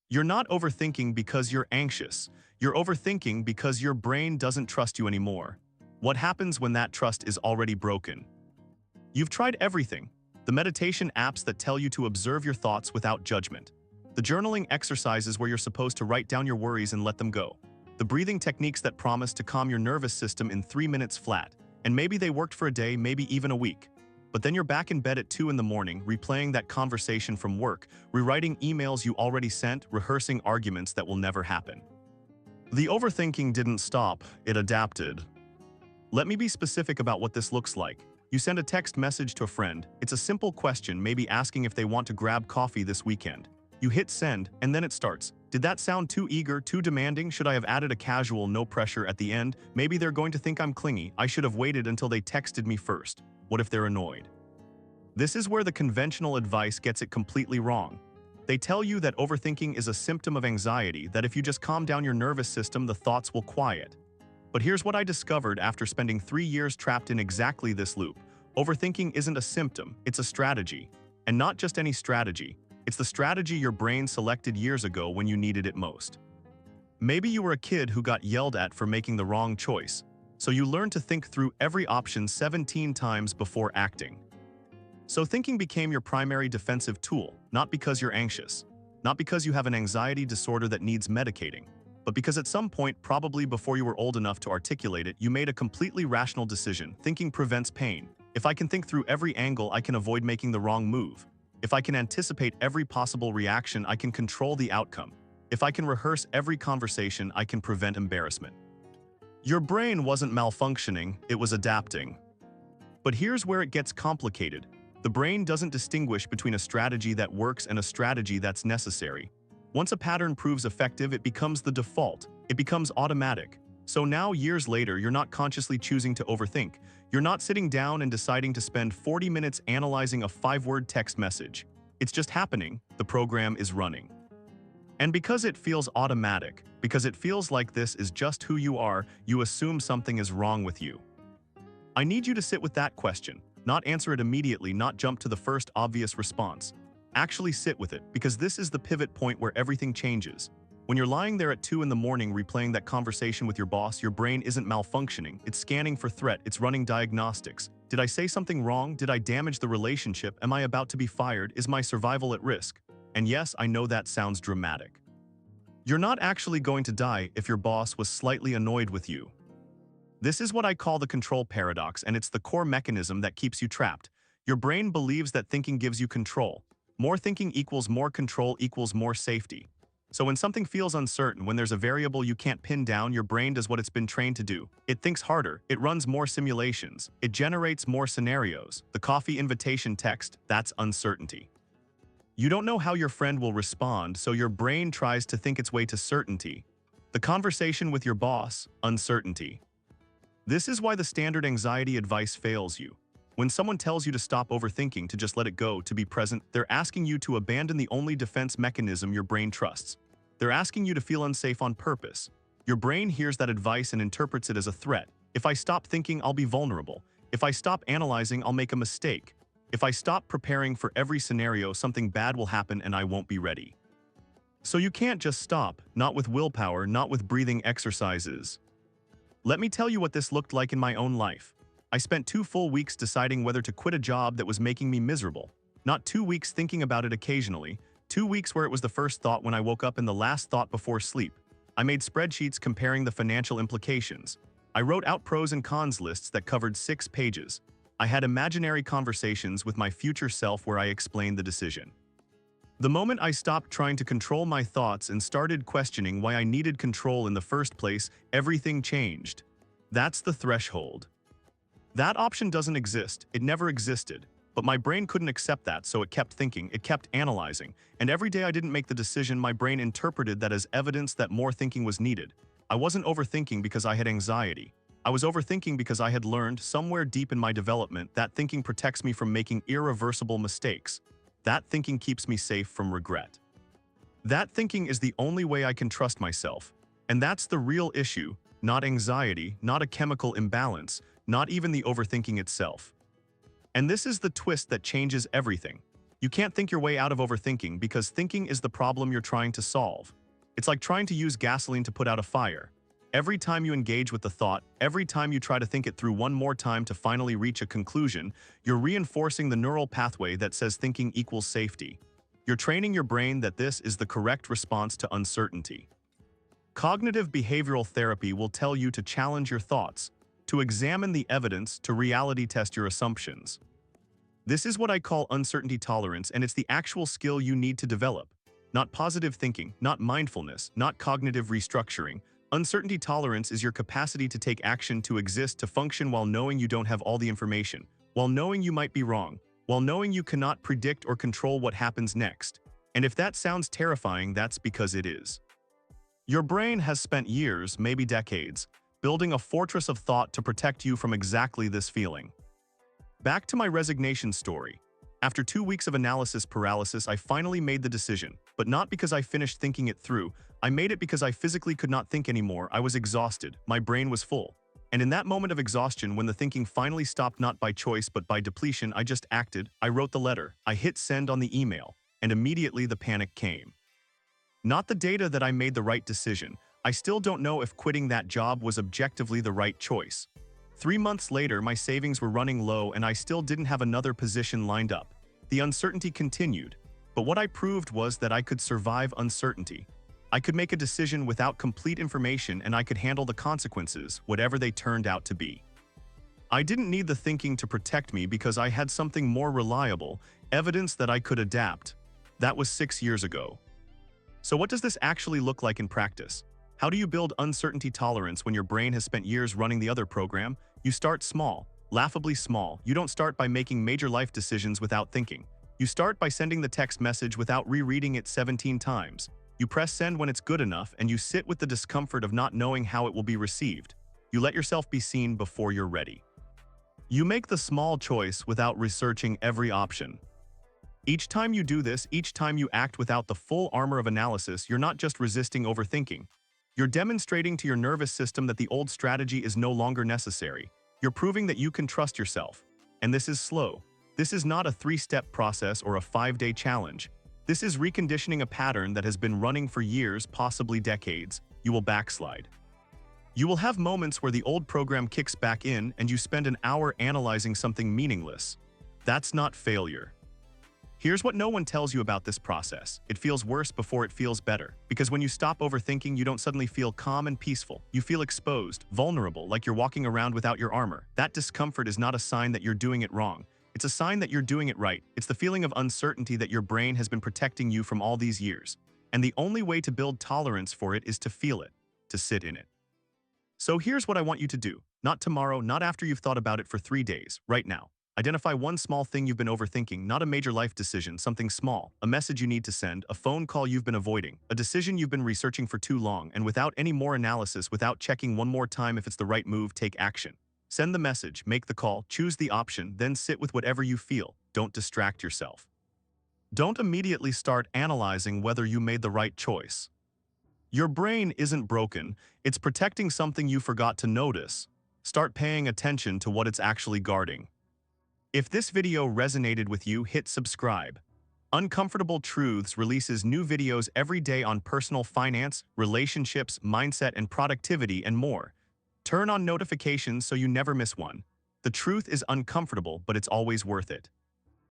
You're not overthinking because you're anxious. You're overthinking because your brain doesn't trust you anymore. What happens when that trust is already broken? You've tried everything. The meditation apps that tell you to observe your thoughts without judgment. The journaling exercises where you're supposed to write down your worries and let them go. The breathing techniques that promise to calm your nervous system in 3 minutes flat. And maybe they worked for a day, maybe even a week. But then you're back in bed at 2 in the morning, replaying that conversation from work, rewriting emails you already sent, rehearsing arguments that will never happen. The overthinking didn't stop, it adapted. Let me be specific about what this looks like. You send a text message to a friend. It's a simple question, maybe asking if they want to grab coffee this weekend. You hit send, and then it starts. Did that sound too eager, too demanding? Should I have added a casual, no pressure at the end? Maybe they're going to think I'm clingy. I should have waited until they texted me first. What if they're annoyed? This is where the conventional advice gets it completely wrong. They tell you that overthinking is a symptom of anxiety, that if you just calm down your nervous system, the thoughts will quiet. But here's what I discovered after spending 3 years trapped in exactly this loop. Overthinking isn't a symptom, it's a strategy. And not just any strategy. It's the strategy your brain selected years ago when you needed it most. Maybe you were a kid who got yelled at for making the wrong choice. So you learned to think through every option 17 times before acting. So thinking became your primary defensive tool, not because you're anxious, not because you have an anxiety disorder that needs medicating, but because at some point, probably before you were old enough to articulate it, you made a completely rational decision. Thinking prevents pain. If I can think through every angle, I can avoid making the wrong move. If I can anticipate every possible reaction, I can control the outcome. If I can rehearse every conversation, I can prevent embarrassment. Your brain wasn't malfunctioning, it was adapting. But here's where it gets complicated. The brain doesn't distinguish between a strategy that works and a strategy that's necessary. Once a pattern proves effective, it becomes the default. It becomes automatic. So now, years later, you're not consciously choosing to overthink. You're not sitting down and deciding to spend 40 minutes analyzing a 5-word text message. It's just happening. The program is running. And because it feels automatic, because it feels like this is just who you are, you assume something is wrong with you. I need you to sit with that question, not answer it immediately, not jump to the first obvious response. Actually sit with it, because this is the pivot point where everything changes. When you're lying there at 2 in the morning replaying that conversation with your boss, your brain isn't malfunctioning, it's scanning for threat, it's running diagnostics. Did I say something wrong? Did I damage the relationship? Am I about to be fired? Is my survival at risk? And yes, I know that sounds dramatic. You're not actually going to die if your boss was slightly annoyed with you. This is what I call the control paradox, and it's the core mechanism that keeps you trapped. Your brain believes that thinking gives you control. More thinking equals more control equals more safety. So when something feels uncertain, when there's a variable you can't pin down, your brain does what it's been trained to do. It thinks harder, it runs more simulations, it generates more scenarios. The coffee invitation text, that's uncertainty. You don't know how your friend will respond, so your brain tries to think its way to certainty. The conversation with your boss, uncertainty. This is why the standard anxiety advice fails you. When someone tells you to stop overthinking, to just let it go, to be present, they're asking you to abandon the only defense mechanism your brain trusts. They're asking you to feel unsafe on purpose. Your brain hears that advice and interprets it as a threat. If I stop thinking, I'll be vulnerable. If I stop analyzing, I'll make a mistake. If I stop preparing for every scenario, something bad will happen and I won't be ready. So you can't just stop, not with willpower, not with breathing exercises. Let me tell you what this looked like in my own life. I spent 2 full weeks deciding whether to quit a job that was making me miserable. Not 2 weeks thinking about it occasionally, 2 weeks where it was the first thought when I woke up and the last thought before sleep. I made spreadsheets comparing the financial implications. I wrote out pros and cons lists that covered 6 pages. I had imaginary conversations with my future self where I explained the decision. The moment I stopped trying to control my thoughts and started questioning why I needed control in the first place, everything changed. That's the threshold. That option doesn't exist, it never existed. But my brain couldn't accept that, so it kept thinking, it kept analyzing. And every day I didn't make the decision, my brain interpreted that as evidence that more thinking was needed. I wasn't overthinking because I had anxiety. I was overthinking because I had learned, somewhere deep in my development, that thinking protects me from making irreversible mistakes. That thinking keeps me safe from regret. That thinking is the only way I can trust myself. And that's the real issue, not anxiety, not a chemical imbalance, not even the overthinking itself. And this is the twist that changes everything. You can't think your way out of overthinking because thinking is the problem you're trying to solve. It's like trying to use gasoline to put out a fire. Every time you engage with the thought, every time you try to think it through one more time to finally reach a conclusion, you're reinforcing the neural pathway that says thinking equals safety. You're training your brain that this is the correct response to uncertainty. Cognitive behavioral therapy will tell you to challenge your thoughts, to examine the evidence, to reality test your assumptions. This is what I call uncertainty tolerance, and it's the actual skill you need to develop. Not positive thinking, not mindfulness, not cognitive restructuring. Uncertainty tolerance is your capacity to take action, to exist, to function while knowing you don't have all the information, while knowing you might be wrong, while knowing you cannot predict or control what happens next. And if that sounds terrifying, that's because it is. Your brain has spent years, maybe decades, building a fortress of thought to protect you from exactly this feeling. Back to my resignation story. After 2 weeks of analysis paralysis, I finally made the decision, but not because I finished thinking it through. I made it because I physically could not think anymore. I was exhausted. My brain was full. And in that moment of exhaustion, when the thinking finally stopped, not by choice but by depletion, I just acted. I wrote the letter. I hit send on the email, and immediately the panic came. Not the data that I made the right decision. I still don't know if quitting that job was objectively the right choice. 3 months later, my savings were running low and I still didn't have another position lined up. The uncertainty continued, but what I proved was that I could survive uncertainty. I could make a decision without complete information, and I could handle the consequences, whatever they turned out to be. I didn't need the thinking to protect me because I had something more reliable, evidence that I could adapt. That was 6 years ago. So what does this actually look like in practice? How do you build uncertainty tolerance when your brain has spent years running the other program? You start small, laughably small. You don't start by making major life decisions without thinking. You start by sending the text message without rereading it 17 times. You press send when it's good enough, and you sit with the discomfort of not knowing how it will be received. You let yourself be seen before you're ready. You make the small choice without researching every option. Each time you do this, each time you act without the full armor of analysis, you're not just resisting overthinking. You're demonstrating to your nervous system that the old strategy is no longer necessary. You're proving that you can trust yourself. And this is slow. This is not a 3-step process or a 5-day challenge. This is reconditioning a pattern that has been running for years, possibly decades. You will backslide. You will have moments where the old program kicks back in and you spend an hour analyzing something meaningless. That's not failure. Here's what no one tells you about this process. It feels worse before it feels better. Because when you stop overthinking, you don't suddenly feel calm and peaceful. You feel exposed, vulnerable, like you're walking around without your armor. That discomfort is not a sign that you're doing it wrong. It's a sign that you're doing it right. It's the feeling of uncertainty that your brain has been protecting you from all these years. And the only way to build tolerance for it is to feel it, to sit in it. So here's what I want you to do. Not tomorrow, not after you've thought about it for 3 days, right now. Identify one small thing you've been overthinking, not a major life decision, something small, a message you need to send, a phone call you've been avoiding, a decision you've been researching for too long, and without any more analysis, without checking one more time if it's the right move, take action. Send the message, make the call, choose the option, then sit with whatever you feel. Don't distract yourself. Don't immediately start analyzing whether you made the right choice. Your brain isn't broken, it's protecting something you forgot to notice. Start paying attention to what it's actually guarding. If this video resonated with you, hit subscribe. Uncomfortable Truths releases new videos every day on personal finance, relationships, mindset, and productivity, and more. Turn on notifications so you never miss one. The truth is uncomfortable, but it's always worth it.